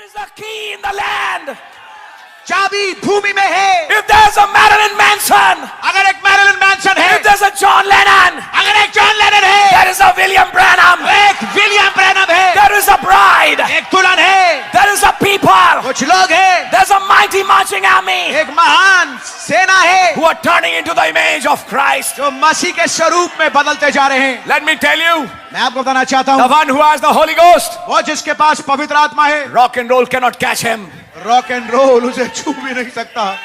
is the key in the land. चाबी भूमि में है। If there's a Marilyn Manson, अगर एक मैरिलन मैनसन है, if there's a John Lennon, अगर एक जॉन लेनन है, there is a William Branham, एक विलियम ब्रैनम है, there is a bride, एक दुल्हन है, there is a people, कुछ लोग हैं, there's a mighty marching army एक महान सेना है who are turning into the image of Christ. जो मसीह के स्वरूप में बदलते जा रहे हैं। Let me tell you, मैं आपको बताना चाहता the हूँ, one who has the Holy Ghost, वो जिसके पास पवित्र आत्मा है, rock and roll cannot catch him. Rock and roll उसे छू भी नहीं सकता।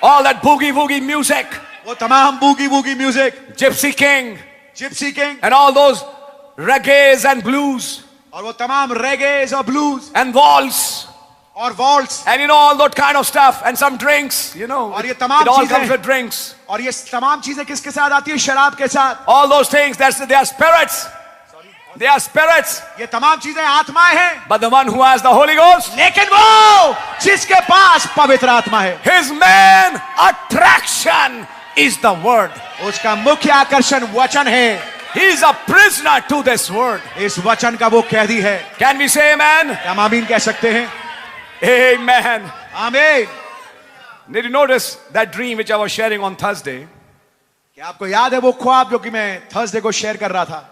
All that boogie woogie music, वो तमाम boogie boogie music, Gypsy King, Gypsy king and all those reggaes and blues और वो तमाम रेगेज और ब्लूज and waltz और vaults and all that kind of stuff and some drinks, और ये it तमाम all चीजें- comes with drinks. और ये तमाम चीजें किसके साथ आती है? शराब के साथ। All those things, they are spirits. They are spirits. ये तमाम चीजें आत्माएं हैं, But the one who has the Holy Ghost, लेकिन वो जिसके पास पवित्र आत्मा है, his main attraction is the word. उसका मुख्य आकर्षण वचन है। He is a prisoner to this word. इस वचन का वो कैदी है। Can we say amen? क्या हम आमीन कह सकते हैं? Amen. आमीन। Did you notice that dream which I was sharing on Thursday? क्या आपको याद है वो ख्वाब जो कि मैं थर्सडे को शेयर कर रहा था?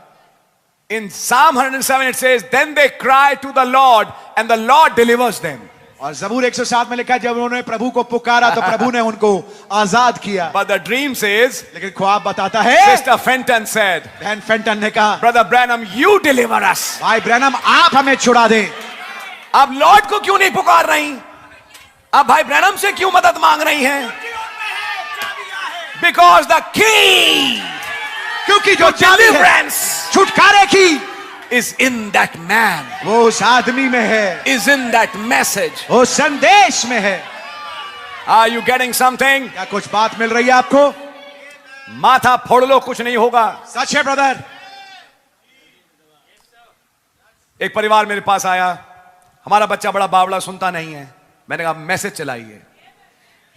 In Psalm 107 it says, then they cry to the Lord and the Lord delivers them. और जबूर 107 में लिखा है, जब उन्होंने प्रभु को पुकारा तो प्रभु ने उनको आजाद किया। But the dream says, लेकिन ख्वाब बताता है, Sister Fenton said, बहन फेंटन ने कहा, Brother Branham, you deliver us. भाई ब्रैनम आप हमें छुड़ा दें। अब लॉर्ड को क्यों नहीं पुकार रही? अब भाई ब्रैनम से क्यों मदद मांग रही हैं? Because the key क्योंकि जो to चाबी है deliverance छुटकारे की, is in that man, वो उस आदमी में है, is in that message. वो संदेश में है। Are you getting something? क्या कुछ बात मिल रही है आपको? माथा फोड़ लो, कुछ नहीं होगा। सच है ब्रदर। एक परिवार मेरे पास आया, हमारा बच्चा बड़ा बावड़ा, सुनता नहीं है। मैंने कहा मैसेज चलाइए।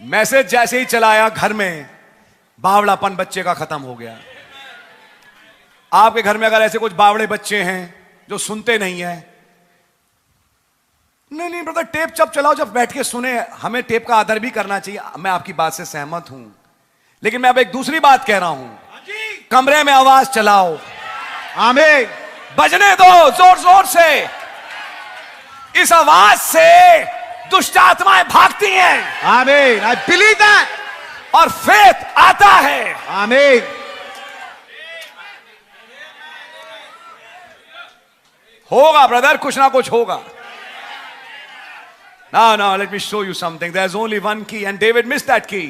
मैसेज जैसे ही चलाया, घर में बावड़ापन बच्चे का खत्म हो गया। आपके घर में अगर ऐसे कुछ बावड़े बच्चे हैं जो सुनते नहीं है, नहीं ब्रदर, टेप जब चलाओ, जब बैठ के सुने। हमें टेप का आदर भी करना चाहिए, मैं आपकी बात से सहमत हूं। लेकिन मैं अब एक दूसरी बात कह रहा हूं, कमरे में आवाज चलाओ, आमीन। बजने दो जोर जोर से। इस आवाज से दुष्ट आत्माएं भागती हैं आमीन। I believe that. और फेथ आता है। आमीन। होगा ब्रदर, कुछ ना कुछ होगा। No, let me show you something. There's only one key and David missed that key.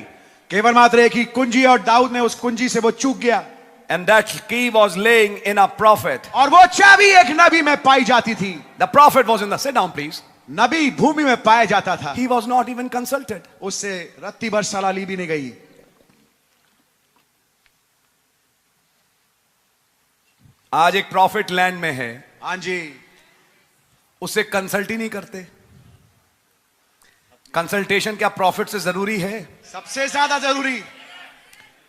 केवल मात्र एक ही कुंजी और दाऊद ने उस कुंजी से वो चूक गया। And that key was laying in a prophet. और वो चाबी एक नबी में पाई जाती थी। The prophet was in the, sit down please. नबी भूमि में पाया जाता था। He was not even consulted. उससे रत्ती भर सलाह ली भी नहीं गई। आज एक प्रॉफिट लैंड में है, हाँ जी, उससे कंसल्ट ही नहीं करते। कंसल्टेशन क्या प्रॉफिट से जरूरी है? सबसे ज्यादा जरूरी।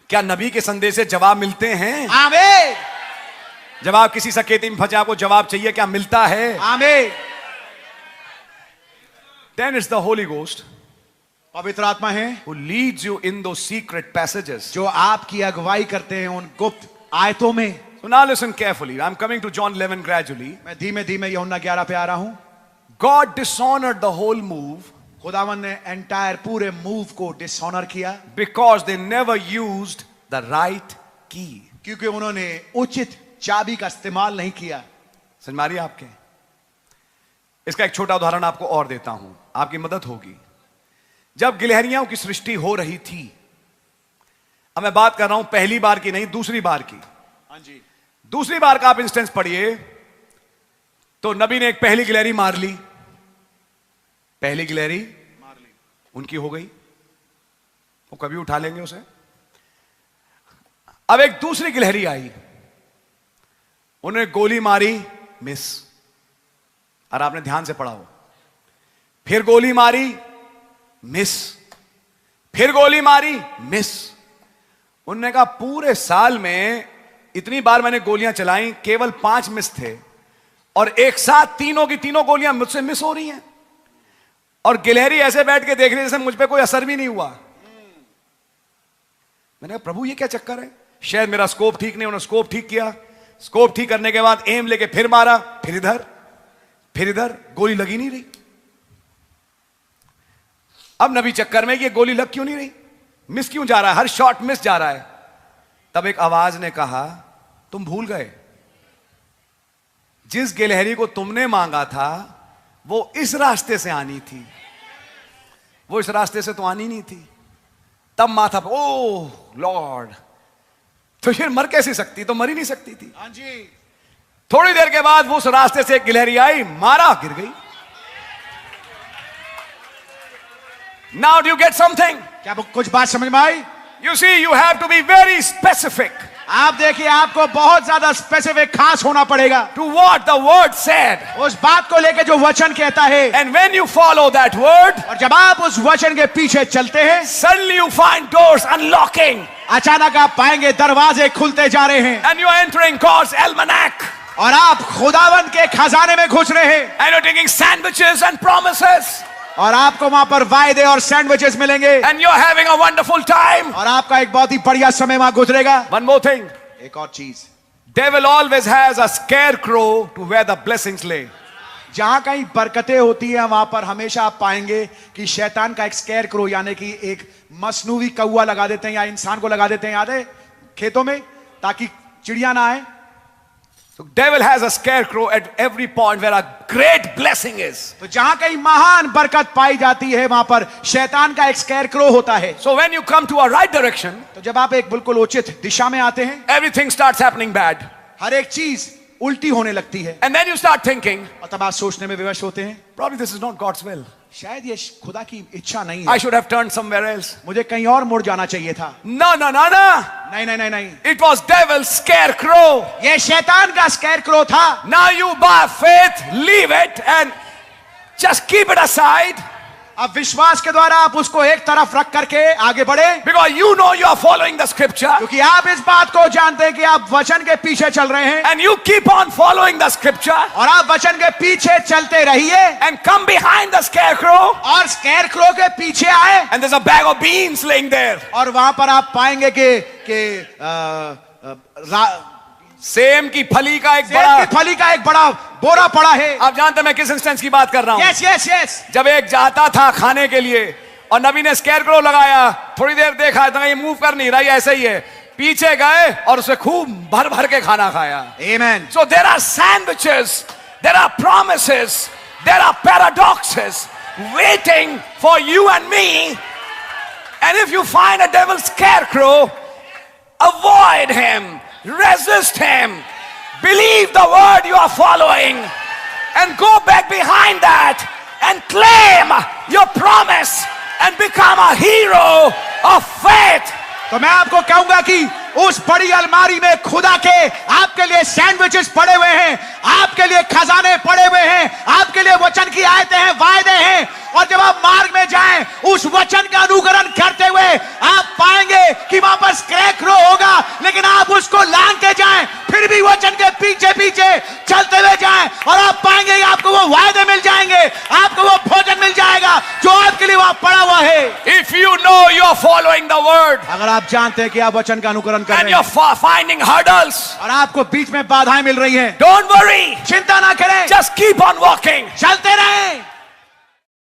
क्या नबी के संदेश से जवाब मिलते हैं? आमीन। जब आप किसी सकेती में फंसे, आपको जवाब चाहिए, क्या मिलता है? आमीन। Then it's the Holy Ghost पवित्र आत्मा है who leads you in those secret passages. जो आपकी अगुवाई करते हैं उन गुप्त आयतों में। So now listen carefully. I'm coming to John 11 gradually. मैं धीमे धीमे यूहन्ना 11 पे आ रहा हूं। God dishonored the whole move खुदावन ने एंटायर पूरे मूव को डिसऑनर किया because they never used the right key. क्योंकि उन्होंने उचित चाबी का इस्तेमाल नहीं किया। समझ में आ रही है आपके? इसका एक छोटा उदाहरण आपको और देता हूं, आपकी मदद होगी। जब गिलहरियों की सृष्टि हो रही थी, अब मैं बात कर रहा हूं पहली बार की नहीं, दूसरी बार की। हाँ जी। दूसरी बार का आप इंस्टेंस पढ़िए तो नबी ने एक पहली गिलहरी मार ली, पहली गिलहरी मार ली, उनकी हो गई, वो कभी उठा लेंगे उसे। अब एक दूसरी गिलहरी आई, उन्होंने गोली मारी, मिस। और आपने ध्यान से पढ़ा हो, फिर गोली मारी, मिस, फिर गोली मारी, मिस। उन्होंने कहा पूरे साल में इतनी बार मैंने गोलियां चलाई, केवल 5 मिस थे, और एक साथ तीनों की तीनों गोलियां मुझसे मिस हो रही हैं। और गिलहरी ऐसे बैठ के देख रही जैसे मुझ पे कोई असर भी नहीं हुआ। मैंने कहा प्रभु ये क्या चक्कर है, शायद मेरा स्कोप ठीक नहीं। उन्होंने स्कोप ठीक किया, स्कोप ठीक करने के बाद एम लेके फिर मारा, फिर इधर, गोली लगी नहीं रही। अब नबी चक्कर में ये गोली लग क्यों नहीं रही, मिस क्यों जा रहा है, हर शॉट मिस जा रहा है। तब एक आवाज ने कहा तुम भूल गए, जिस गिलहरी को तुमने मांगा था वो इस रास्ते से आनी थी, वो इस रास्ते से तो आनी नहीं थी। तब माथा पे ओह लॉर्ड, तो फिर मर कैसे सकती, तो मर ही नहीं सकती थी। हाँ जी। थोड़ी देर के बाद वो उस रास्ते से एक गिलहरी आई, मारा, गिर गई। Now do you get something? क्या कुछ बात समझ में आई? You see you have to be very specific. आप देखिए, आपको बहुत ज्यादा स्पेसिफिक, खास होना पड़ेगा to what the word said, उस बात को लेकर जो वचन कहता है। And when you follow that word, और जब आप उस वचन के पीछे चलते हैं, suddenly you find doors unlocking, अचानक आप पाएंगे दरवाजे खुलते जा रहे हैं, and you are entering God's almanac, और आप खुदावंत के खजाने में घुस रहे हैं, and you're taking sandwiches and promises, और आपको वहां पर वायदे और सैंडविचेस मिलेंगे, and you're having a wonderful time. और आपका एक बहुत ही बढ़िया समय वहां गुजरेगा। One more thing, एक और चीज, devil always has a scarecrow to where the blessings lay. जहां कहीं बरकतें होती हैं वहां पर हमेशा आप पाएंगे कि शैतान का एक स्केयरक्रो यानी कि एक मसनूवी कौवा लगा देते हैं, या इंसान को लगा देते हैं, याद है, खेतों में, ताकि चिड़िया ना आए। So devil has a scarecrow at every point where a great blessing is. तो जहां कहीं महान बरकत पाई जाती है वहां पर शैतान का एक स्केयरक्रो होता है। So when you come to a right direction, तो जब आप एक बिल्कुल उचित दिशा में आते हैं, everything starts happening bad. हर एक चीज उल्टी होने लगती है, And then you start thinking, और तब आप सोचने में विवश होते हैं, probably this is not God's will. शायद ये खुदा की इच्छा नहीं I है, should have turned somewhere else. मुझे कहीं और मुड़ जाना चाहिए था। No, no, no, no. नहीं नहीं नहीं नहीं, It was devil's scarecrow. ये शैतान का स्केयरक्रो था। Now you by faith leave it and just keep it aside, अब विश्वास के द्वारा आप उसको एक तरफ रख करके आगे बढ़े, because you know you are following the scripture, क्योंकि आप इस बात को जानते हैं कि आप वचन के पीछे चल रहे हैं, and you keep on following the scripture और आप वचन के पीछे चलते रहिए, and come behind the scarecrow, और स्केयरक्रो के पीछे आए, and there's a bag of beans laying there. और वहां पर आप पाएंगे कि सेम की फली का एक सेब बड़ा, की फली का एक बड़ा बोरा पड़ा है। आप जानते हैं मैं किस इंस्टेंस की बात कर रहा हूं? Yes yes yes. जब एक जाता था खाने के लिए और नबी ने स्केयरक्रो लगाया, थोड़ी देर देखा तो ये मूव कर नहीं रहा, ऐसे ही है, पीछे गए और उसे खूब भर भर के खाना खाया। आमेन। So there are sandwiches, there are promises, there are paradoxes waiting for you and me. And if you find a devil's scarecrow, avoid him, resist him, believe the word you are following, and go back behind that and claim your promise and become a hero of faith. तो मैं आपको कहूंगा कि उस बड़ी अलमारी में खुदा के आपके लिए सैंडविचेस पड़े हुए हैं, आपके लिए खजाने पड़े हुए हैं, आपके लिए वचन की आयतें हैं, वायदे हैं, और जब आप मार्ग में जाएं उस वचन का अनुकरण करते हुए आप पाएंगे कि वहां पर स्केयरक्रो होगा, लेकिन आप उसको लांघ के जाएं, फिर भी वचन के पीछे पीछे चलते हुए जाएं, और आप पाएंगे कि आपको वो वायदे मिल जाएंगे, आपको वो भोजन मिल जाएगा जो आपके लिए वहां पड़ा हुआ है। If you know you are following the word, अगर आप जानते हैं कि आप वचन का अनुकरण कर and रहे you're हैं finding hurdles, और आपको बीच में बाधाएं मिल रही हैं, don't worry, चिंता ना करें, just keep on walking. चलते रहें।